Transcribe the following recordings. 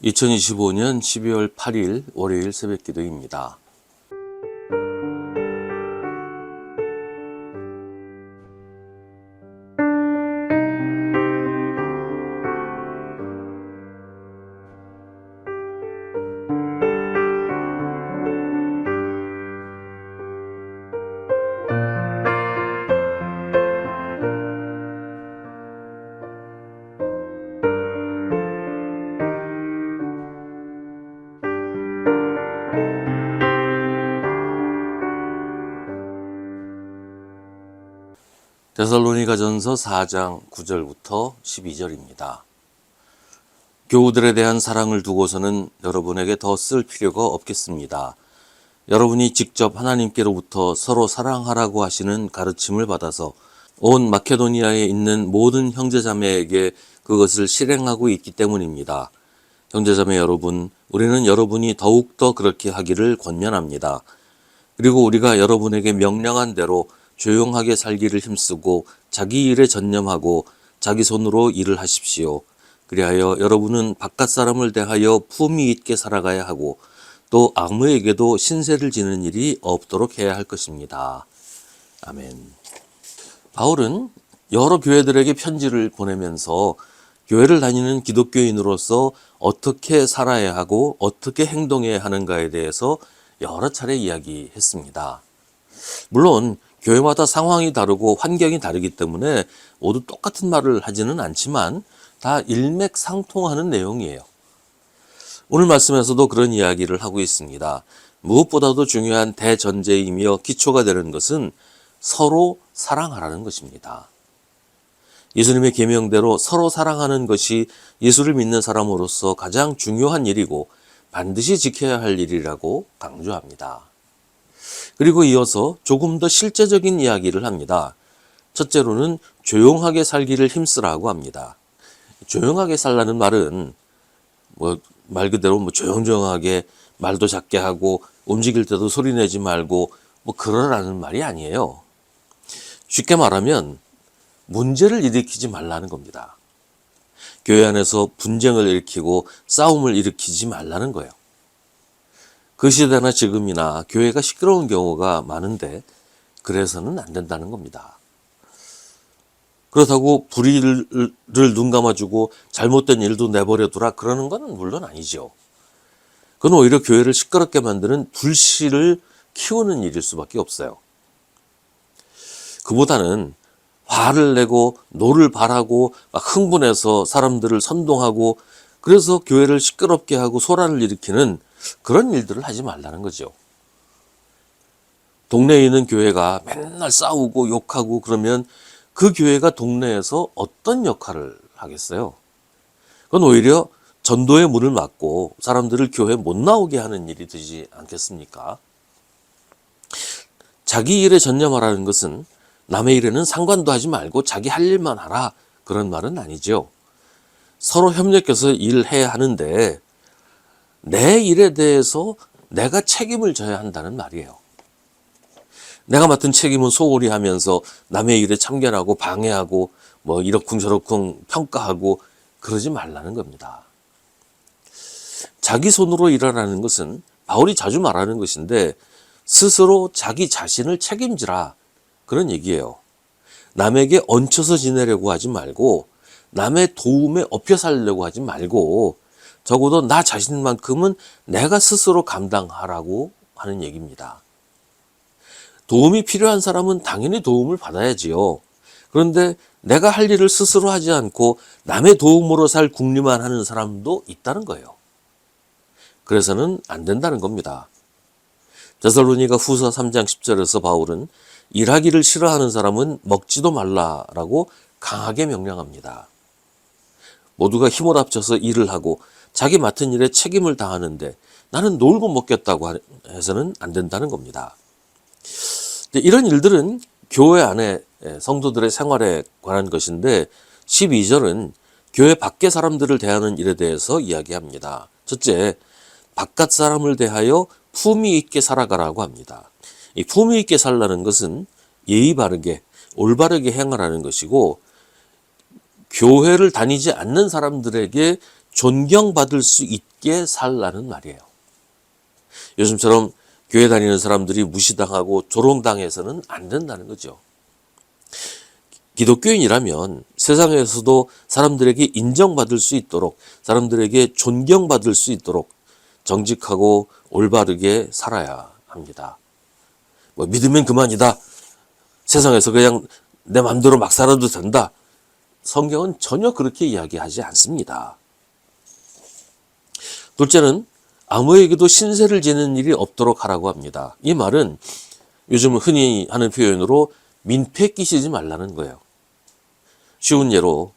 2025년 12월 8일 월요일 새벽 기도입니다. 데살로니가전서 4장 9절부터 12절입니다. 교우들에 대한 사랑을 두고서는 여러분에게 더 쓸 필요가 없겠습니다. 여러분이 직접 하나님께로부터 서로 사랑하라고 하시는 가르침을 받아서 온 마케도니아에 있는 모든 형제자매에게 그것을 실행하고 있기 때문입니다. 형제자매 여러분, 우리는 여러분이 더욱더 그렇게 하기를 권면합니다. 그리고 우리가 여러분에게 명령한 대로 조용하게 살기를 힘쓰고 자기 일에 전념하고 자기 손으로 일을 하십시오. 그리하여 여러분은 바깥 사람을 대하여 품위 있게 살아가야 하고 또 아무에게도 신세를 지는 일이 없도록 해야 할 것입니다. 아멘. 바울은 여러 교회들에게 편지를 보내면서 교회를 다니는 기독교인으로서 어떻게 살아야 하고 어떻게 행동해야 하는가에 대해서 여러 차례 이야기했습니다. 물론 교회마다 상황이 다르고 환경이 다르기 때문에 모두 똑같은 말을 하지는 않지만 다 일맥상통하는 내용이에요. 오늘 말씀에서도 그런 이야기를 하고 있습니다. 무엇보다도 중요한 대전제이며 기초가 되는 것은 서로 사랑하라는 것입니다. 예수님의 계명대로 서로 사랑하는 것이 예수를 믿는 사람으로서 가장 중요한 일이고 반드시 지켜야 할 일이라고 강조합니다. 그리고 이어서 조금 더 실제적인 이야기를 합니다. 첫째로는 조용하게 살기를 힘쓰라고 합니다. 조용하게 살라는 말은 말 그대로 조용조용하게 말도 작게 하고 움직일 때도 소리 내지 말고 그러라는 말이 아니에요. 쉽게 말하면 문제를 일으키지 말라는 겁니다. 교회 안에서 분쟁을 일으키고 싸움을 일으키지 말라는 거예요. 그 시대나 지금이나 교회가 시끄러운 경우가 많은데 그래서는 안 된다는 겁니다. 그렇다고 불의를 눈 감아주고 잘못된 일도 내버려 두라 그러는 건 물론 아니죠. 그건 오히려 교회를 시끄럽게 만드는 불씨를 키우는 일일 수밖에 없어요. 그보다는 화를 내고 노를 발하고 막 흥분해서 사람들을 선동하고 그래서 교회를 시끄럽게 하고 소란을 일으키는 그런 일들을 하지 말라는 거죠. 동네에 있는 교회가 맨날 싸우고 욕하고 그러면 그 교회가 동네에서 어떤 역할을 하겠어요? 그건 오히려 전도의 문을 막고 사람들을 교회 못 나오게 하는 일이 되지 않겠습니까? 자기 일에 전념하라는 것은 남의 일에는 상관도 하지 말고 자기 할 일만 하라 그런 말은 아니죠. 서로 협력해서 일해야 하는데 내 일에 대해서 내가 책임을 져야 한다는 말이에요. 내가 맡은 책임은 소홀히 하면서 남의 일에 참견하고 방해하고 이러쿵저러쿵 평가하고 그러지 말라는 겁니다. 자기 손으로 일하라는 것은 바울이 자주 말하는 것인데 스스로 자기 자신을 책임지라 그런 얘기예요. 남에게 얹혀서 지내려고 하지 말고 남의 도움에 엎여 살려고 하지 말고 적어도 나 자신만큼은 내가 스스로 감당하라고 하는 얘기입니다. 도움이 필요한 사람은 당연히 도움을 받아야지요. 그런데 내가 할 일을 스스로 하지 않고 남의 도움으로 살 궁리만 하는 사람도 있다는 거예요. 그래서는 안 된다는 겁니다. 데살로니가 후서 3장 10절에서 바울은 일하기를 싫어하는 사람은 먹지도 말라라고 강하게 명령합니다. 모두가 힘을 합쳐서 일을 하고 자기 맡은 일에 책임을 다하는데 나는 놀고 먹겠다고 해서는 안 된다는 겁니다. 이런 일들은 교회 안에 성도들의 생활에 관한 것인데 12절은 교회 밖의 사람들을 대하는 일에 대해서 이야기합니다. 첫째, 바깥 사람을 대하여 품위 있게 살아가라고 합니다. 이 품위 있게 살라는 것은 예의 바르게 올바르게 행하라는 것이고 교회를 다니지 않는 사람들에게 존경받을 수 있게 살라는 말이에요. 요즘처럼 교회 다니는 사람들이 무시당하고 조롱당해서는 안 된다는 거죠. 기독교인이라면 세상에서도 사람들에게 인정받을 수 있도록, 사람들에게 존경받을 수 있도록 정직하고 올바르게 살아야 합니다. 뭐 믿으면 그만이다. 세상에서 그냥 내 마음대로 막 살아도 된다. 성경은 전혀 그렇게 이야기하지 않습니다. 둘째는 아무에게도 신세를 지는 일이 없도록 하라고 합니다. 이 말은 요즘 흔히 하는 표현으로 민폐 끼치지 말라는 거예요. 쉬운 예로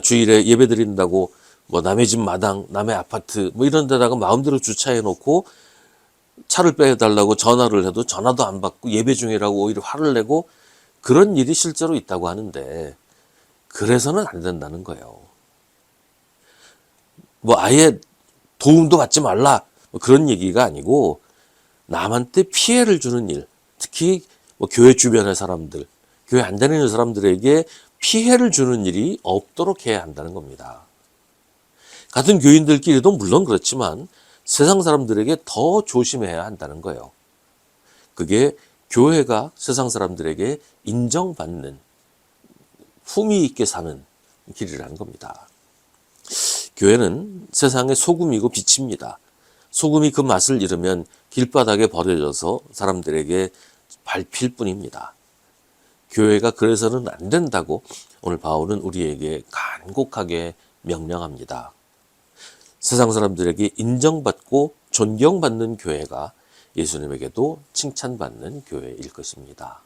주일에 예배 드린다고 뭐 남의 집 마당, 남의 아파트 뭐 이런 데다가 마음대로 주차해 놓고 차를 빼달라고 전화를 해도 전화도 안 받고 예배 중이라고 오히려 화를 내고 그런 일이 실제로 있다고 하는데 그래서는 안 된다는 거예요. 뭐 아예 도움도 받지 말라 뭐 그런 얘기가 아니고 남한테 피해를 주는 일, 특히 뭐 교회 주변의 사람들, 교회 안 다니는 사람들에게 피해를 주는 일이 없도록 해야 한다는 겁니다. 같은 교인들끼리도 물론 그렇지만 세상 사람들에게 더 조심해야 한다는 거예요. 그게 교회가 세상 사람들에게 인정받는 품위 있게 사는 길이라는 겁니다. 교회는 세상의 소금이고 빛입니다. 소금이 그 맛을 잃으면 길바닥에 버려져서 사람들에게 밟힐 뿐입니다. 교회가 그래서는 안 된다고 오늘 바울은 우리에게 간곡하게 명령합니다. 세상 사람들에게 인정받고 존경받는 교회가 예수님에게도 칭찬받는 교회일 것입니다.